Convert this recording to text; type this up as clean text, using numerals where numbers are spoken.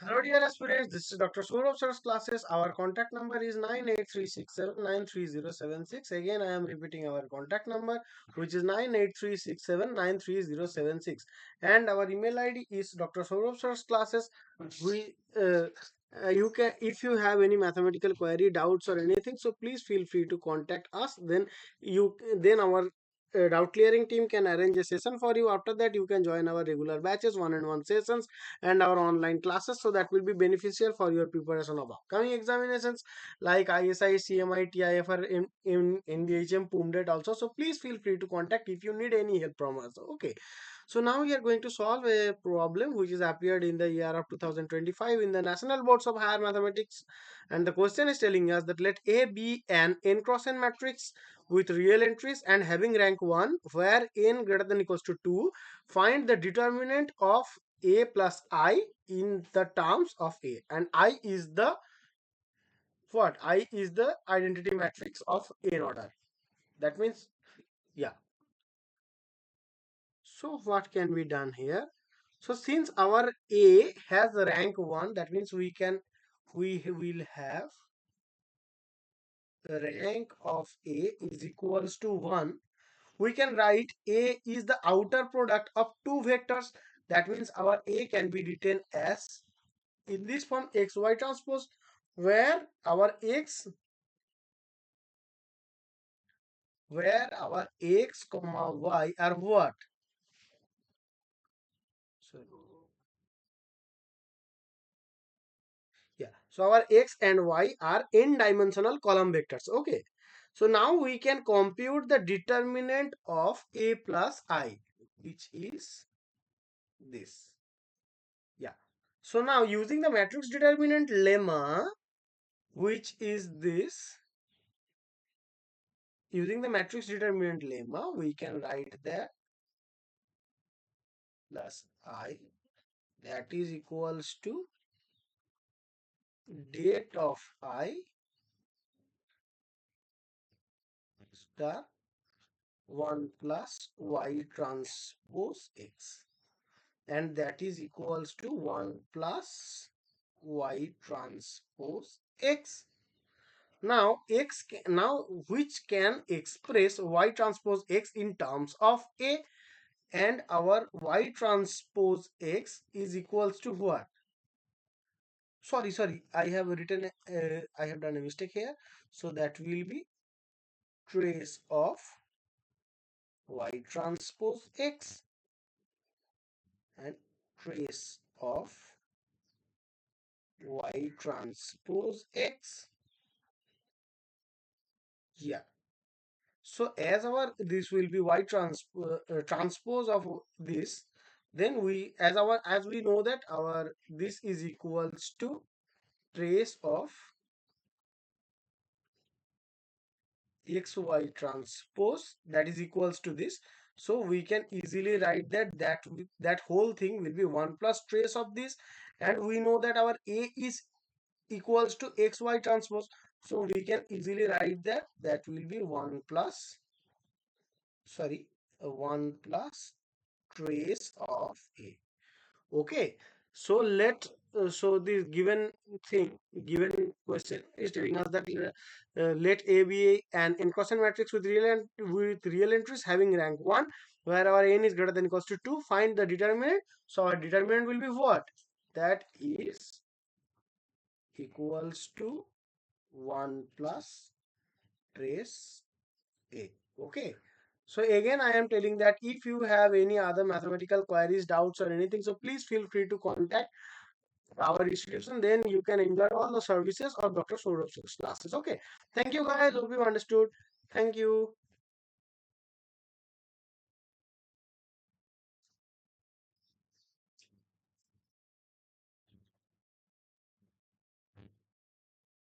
Hello dear aspirants, this is Dr. Sourav Sir's classes. Our contact number is 98367930076. Again, I am repeating our contact number, which is 98367930076. And our email ID is Dr. Sourav Sir's classes. We you can, if you have any mathematical query, doubts or anything, so please feel free to contact us. Then our doubt clearing team can arrange a session for you. After that, you can join our regular batches, one-on-one sessions and our online classes, so that will be beneficial for your preparation of upcoming examinations like ISI, CMI, TIFR, in NBHM, PUMDET also. So please feel free to contact if you need any help from us. Okay, so now we are going to solve a problem which is appeared in the year of 2025 in the National Boards of Higher Mathematics, and the question is telling us that let A be an n cross n matrix with real entries and having rank 1 where n greater than equals to 2. Find the determinant of a plus I in the terms of A, and I is the what? I is the identity matrix of A order. That means, yeah. So what can be done here? So since our A has rank 1, that means we will have the rank of A is equals to 1. We can write A is the outer product of two vectors. That means our A can be written as in this form xy transpose, where our x comma y are what? So yeah, so our x and y are n dimensional column vectors. Okay, so now we can compute the determinant of A plus I, which is this. Yeah, so now using the matrix determinant lemma, which is this, using the matrix determinant lemma, we can write that plus I, that is equals to date of I star 1 plus y transpose x, and that is equals to 1 plus y transpose x. Now now which can express y transpose x in terms of A, and our y transpose x is equals to what? Sorry, I have written I have done a mistake here. So that will be trace of y transpose x and trace of y transpose x. Yeah, so as our this will be transpose of this, then we as we know that our this is equals to trace of xy transpose, that is equals to this. So we can easily write that whole thing will be 1 plus trace of this, and we know that our A is equals to xy transpose, so we can easily write that will be 1 plus 1 plus trace of A. Okay, so so this given question is telling us that let A be an n cross n matrix with real entries having rank 1 where our n is greater than equals to 2. Find the determinant. So our determinant will be what? That is equals to 1 plus trace A. Okay, so again I am telling that if you have any other mathematical queries, doubts or anything, so please feel free to contact our institution. Then you can enjoy all the services of Dr. Sourav Sir's classes. Okay, thank you guys, hope you understood. Thank you.